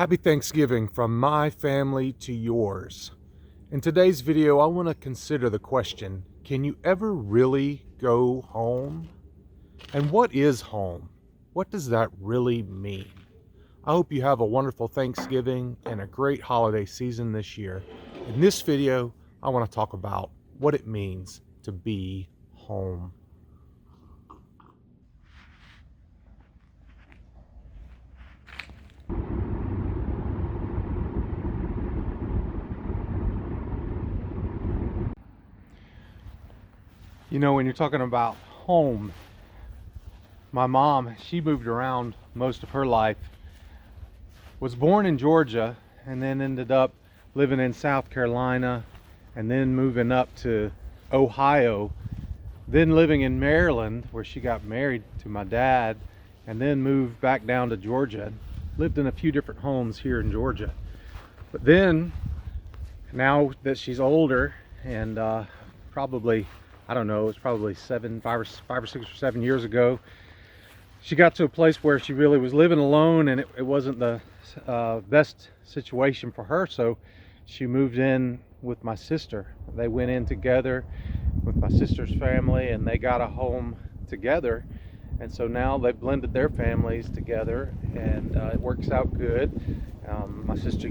Happy Thanksgiving from my family to yours. In today's video, I want to consider the question, can you ever really go home? And what is home? What does that really mean? I hope you have a wonderful Thanksgiving and a great holiday season this year. In this video, I want to talk about what it means to be home. You know, when you're talking about home, my mom, she moved around most of her life, was born in Georgia, and then ended up living in South Carolina, and then moving up to Ohio, then living in Maryland, where she got married to my dad, and then moved back down to Georgia. Lived in a few different homes here in Georgia. But then, now that she's older, and probably, I don't know, it was probably 5 or 6 or 7 years ago, she got to a place where she really was living alone, and it wasn't the best situation for her, so she moved in with my sister. They went in together with my sister's family, and they got a home together, and so now they've blended their families together, and it works out good. My sister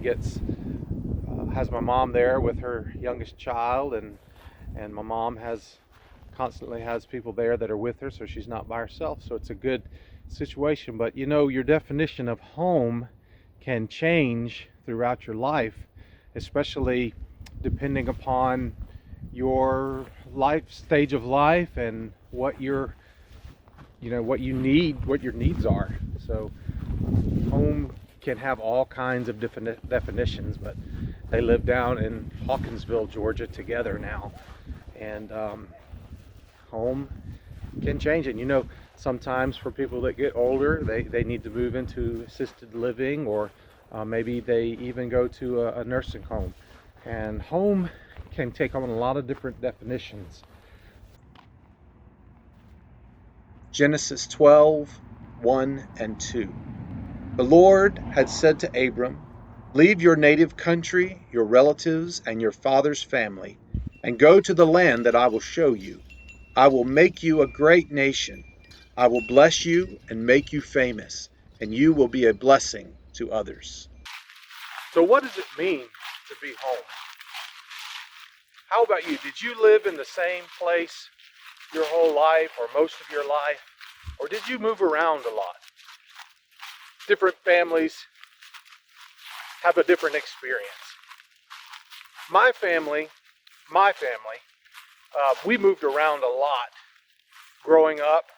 has my mom there with her youngest child, and my mom constantly has people there that are with her, so she's not by herself, so it's a good situation. But you know, your definition of home can change throughout your life, especially depending upon your stage of life and what you need, what your needs are. So home can have all kinds of different definitions, but they live down in Hawkinsville, Georgia together now, and home can change. And you know, sometimes for people that get older, they need to move into assisted living, or maybe they even go to a nursing home. And home can take on a lot of different definitions. Genesis 12:1 and 2. The Lord had said to Abram, "Leave your native country, your relatives, and your father's family, and go to the land that I will show you. I will make you a great nation. I will bless you and make you famous, and you will be a blessing to others." So what does it mean to be home? How about you? Did you live in the same place your whole life, or most of your life? Or did you move around a lot? Different families have a different experience. My family, we moved around a lot growing up.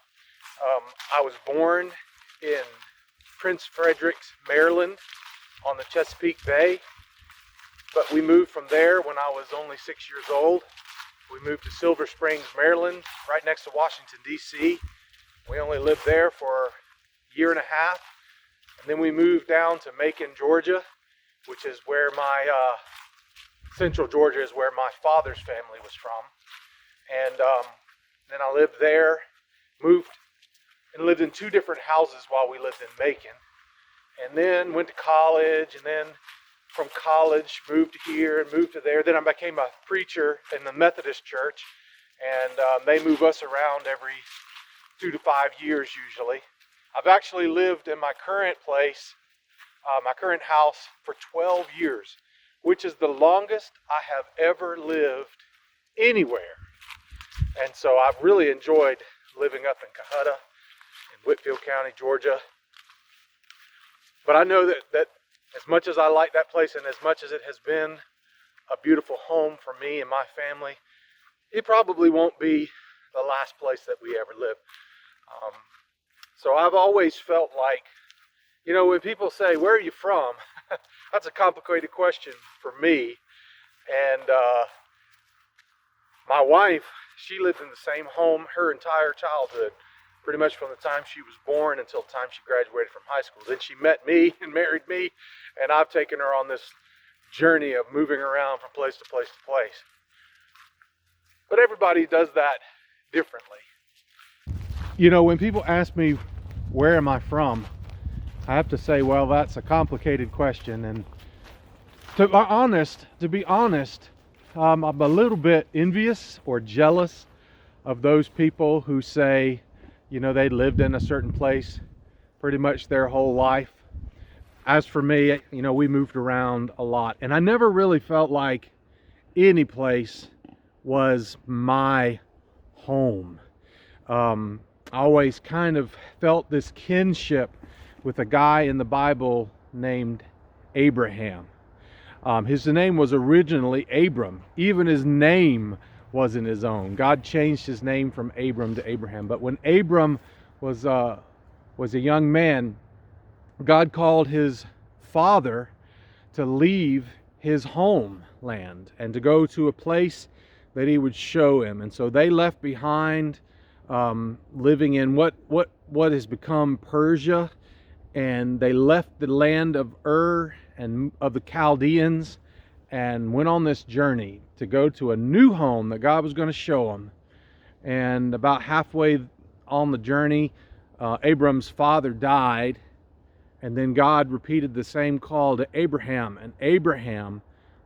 I was born in Prince Frederick's, Maryland, on the Chesapeake Bay, but we moved from there when I was only 6 years old. We moved to Silver Springs, Maryland, right next to Washington, D.C. We only lived there for a year and a half, and then we moved down to Macon, Georgia, which is where Central Georgia is where my father's family was from. And then I lived there, moved and lived in 2 different houses while we lived in Macon, and then went to college, and then from college moved here and moved to there. Then I became a preacher in the Methodist church, and they move us around every 2 to 5 years usually. I've actually lived in my current place, my current house, for 12 years, which is the longest I have ever lived anywhere. And so I've really enjoyed living up in Cohutta, in Whitfield County, Georgia. But I know that as much as I like that place, and as much as it has been a beautiful home for me and my family, it probably won't be the last place that we ever live. So I've always felt like, you know, when people say, "Where are you from?" That's a complicated question for me. And my wife, she lived in the same home her entire childhood, pretty much from the time she was born until the time she graduated from high school. Then she met me and married me, and I've taken her on this journey of moving around from place to place to place. But everybody does that differently. You know, when people ask me, where am I from? I have to say, well, that's a complicated question, and to be honest, I'm a little bit envious or jealous of those people who say, they lived in a certain place pretty much their whole life. As for me, we moved around a lot, and I never really felt like any place was my home. I always kind of felt this kinship with a guy in the Bible named Abraham. His name was originally Abram. Even his name wasn't his own. God changed his name from Abram to Abraham. But when Abram was a young man, God called his father to leave his homeland and to go to a place that he would show him. And so they left behind living in what has become Persia, and they left the land of Ur and of the Chaldeans and went on this journey to go to a new home that God was going to show them. And about halfway on the journey, Abram's father died, and then God repeated the same call to Abraham, and Abraham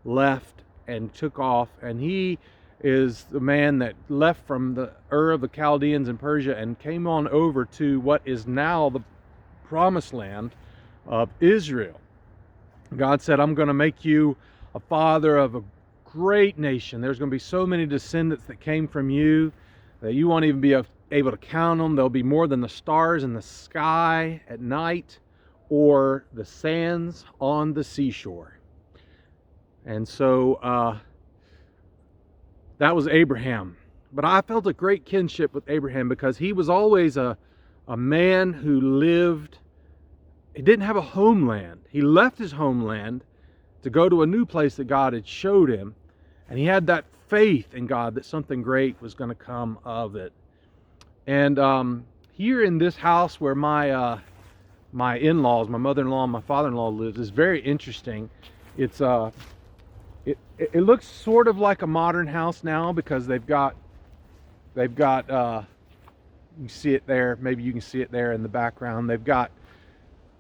left and took off, and he is the man that left from the Ur of the Chaldeans in Persia and came on over to what is now the promised land of Israel. God said, I'm going to make you a father of a great nation. There's going to be so many descendants that came from you that you won't even be able to count them. There'll be more than the stars in the sky at night or the sands on the seashore. And so that was Abraham. But I felt a great kinship with Abraham because he was always a man who lived, he didn't have a homeland. He left his homeland to go to a new place that God had showed him, and he had that faith in God that something great was going to come of it. And here in this house where my in-laws, my mother-in-law and my father-in-law lives, is very interesting. It's it looks sort of like a modern house now because they've got you see it there, maybe you can see it there in the background. They've got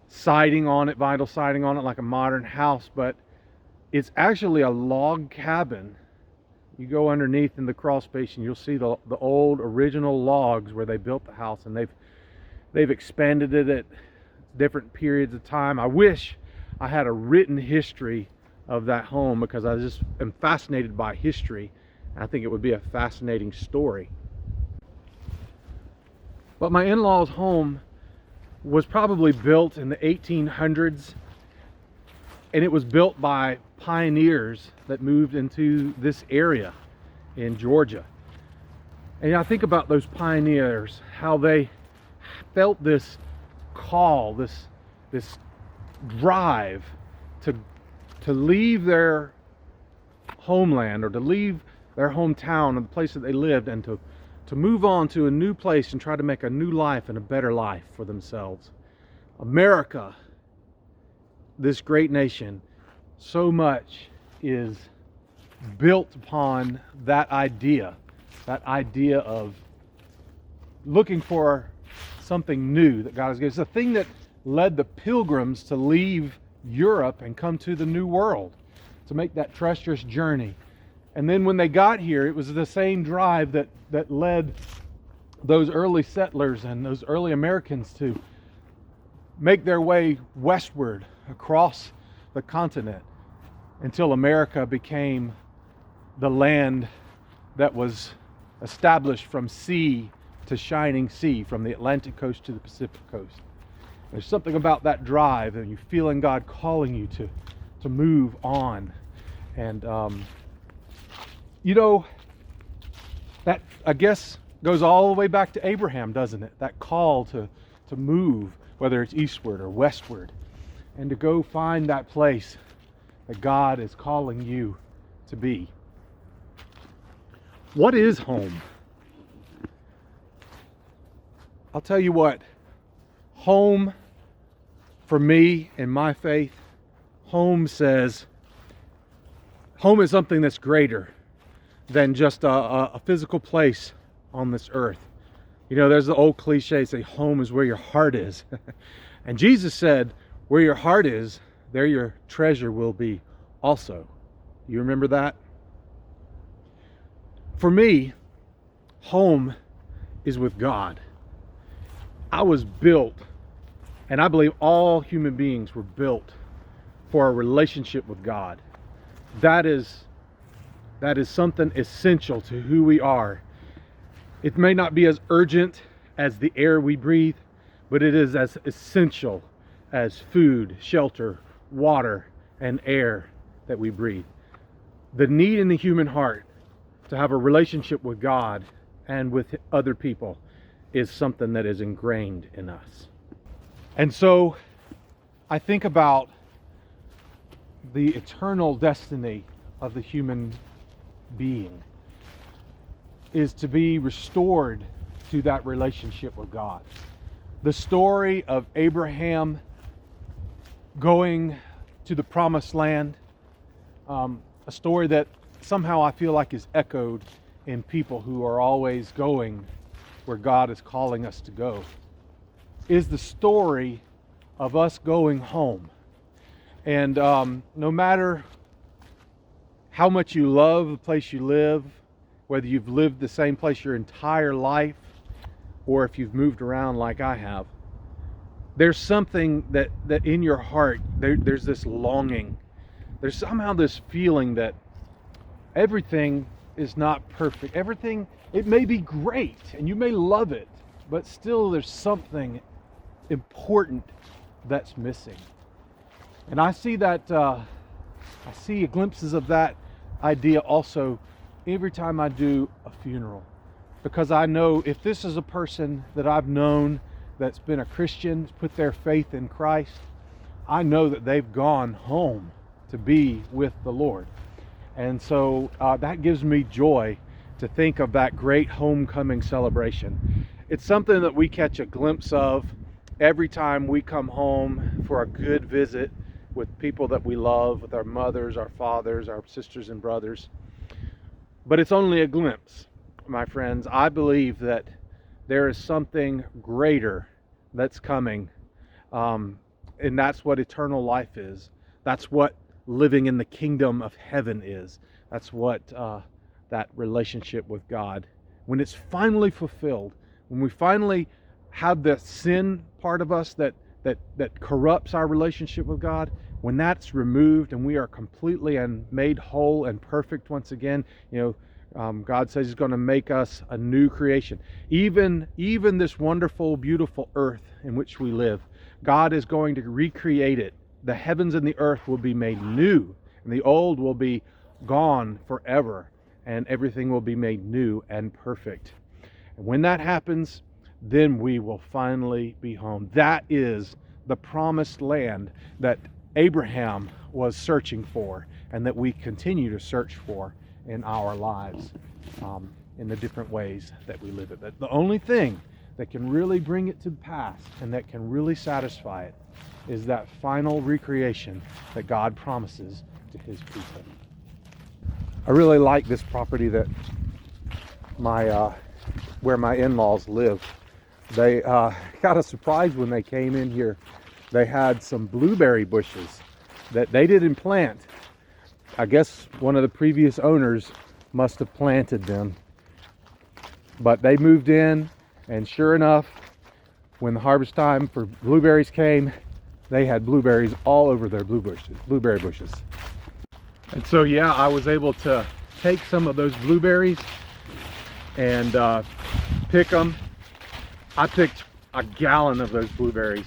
siding on it, vinyl siding on it, like a modern house, but it's actually a log cabin. You go underneath in the crawl space and you'll see the old original logs where they built the house, and they've expanded it at different periods of time. I wish I had a written history of that home because I just am fascinated by history. I think it would be a fascinating story. But my in-laws' home was probably built in the 1800s, and it was built by pioneers that moved into this area in Georgia. And I think about those pioneers, how they felt this call, this drive to leave their homeland or to leave their hometown and the place that they lived, and to move on to a new place and try to make a new life and a better life for themselves. America, this great nation, so much is built upon that idea of looking for something new that God has given. It's the thing that led the pilgrims to leave Europe and come to the New World, to make that treacherous journey. And then when they got here, it was the same drive that led those early settlers and those early Americans to make their way westward across the continent until America became the land that was established from sea to shining sea, from the Atlantic coast to the Pacific coast. There's something about that drive, and you feeling God calling you to move on. And that, I guess, goes all the way back to Abraham, doesn't it? That call to move, whether it's eastward or westward, and to go find that place that God is calling you to be. What is home? I'll tell you what, home, for me and my faith, home is something that's greater than just a physical place on this earth. There's the old cliche, say home is where your heart is. And Jesus said, where your heart is, there your treasure will be also. You remember that? For me, home is with God. I was built, and I believe all human beings were built for a relationship with God. That is something essential to who we are. It may not be as urgent as the air we breathe, but it is as essential as food, shelter, water, and air that we breathe. The need in the human heart to have a relationship with God and with other people is something that is ingrained in us. And so I think about the eternal destiny of the human being is to be restored to that relationship with God. The story of Abraham going to the promised land, a story that somehow I feel like is echoed in people who are always going where God is calling us to go, is the story of us going home. And no matter how much you love the place you live, whether you've lived the same place your entire life, or if you've moved around like I have, there's something that in your heart, there's this longing. There's somehow this feeling that everything is not perfect. Everything, it may be great and you may love it, but still there's something important that's missing. And I see that, I see glimpses of that idea also every time I do a funeral. Because I know if this is a person that I've known that's been a Christian, put their faith in Christ, I know that they've gone home to be with the Lord. And so that gives me joy to think of that great homecoming celebration. It's something that we catch a glimpse of every time we come home for a good visit with people that we love, with our mothers, our fathers, our sisters and brothers. But it's only a glimpse, my friends. I believe that there is something greater that's coming, and that's what eternal life is. That's what living in the kingdom of heaven is. That's what that relationship with God, when it's finally fulfilled, when we finally have the sin part of us that corrupts our relationship with God, when that's removed and we are completely and made whole and perfect once again, God says He's going to make us a new creation. Even this wonderful, beautiful earth in which we live, God is going to recreate it. The heavens and the earth will be made new, and the old will be gone forever, and everything will be made new and perfect. And when that happens, then we will finally be home. That is the promised land that Abraham was searching for, and that we continue to search for in our lives, in the different ways that we live it. But the only thing that can really bring it to pass and that can really satisfy it is that final recreation that God promises to His people. I really like this property that where my in-laws live. They got a surprise when they came in here. They had some blueberry bushes that they didn't plant. I guess one of the previous owners must have planted them. But they moved in, and sure enough, when the harvest time for blueberries came, they had blueberries all over their blueberry bushes. And so yeah, I was able to take some of those blueberries and pick them. I picked a gallon of those blueberries.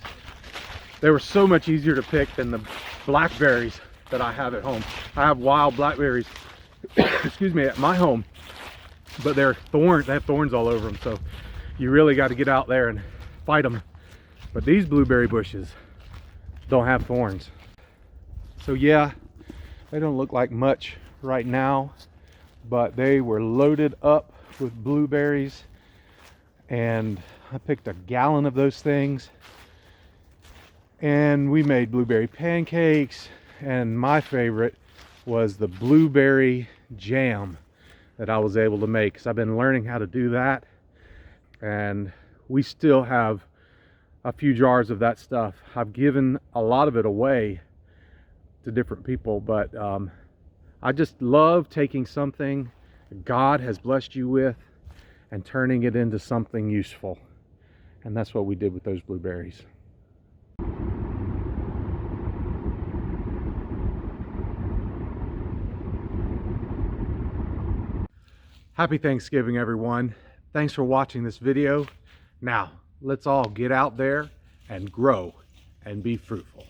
They were so much easier to pick than the blackberries that I have at home. I have wild blackberries, excuse me, at my home, but they're thorns. They have thorns all over them, so you really got to get out there and fight them. But these blueberry bushes don't have thorns. So yeah, they don't look like much right now, but they were loaded up with blueberries, and I picked a gallon of those things, and we made blueberry pancakes, and my favorite was the blueberry jam that I was able to make, because I've been learning how to do that. And we still have a few jars of that stuff. I've given a lot of it away to different people, but I just love taking something God has blessed you with and turning it into something useful. And that's what we did with those blueberries. Happy Thanksgiving, everyone. Thanks for watching this video. Now, let's all get out there and grow and be fruitful.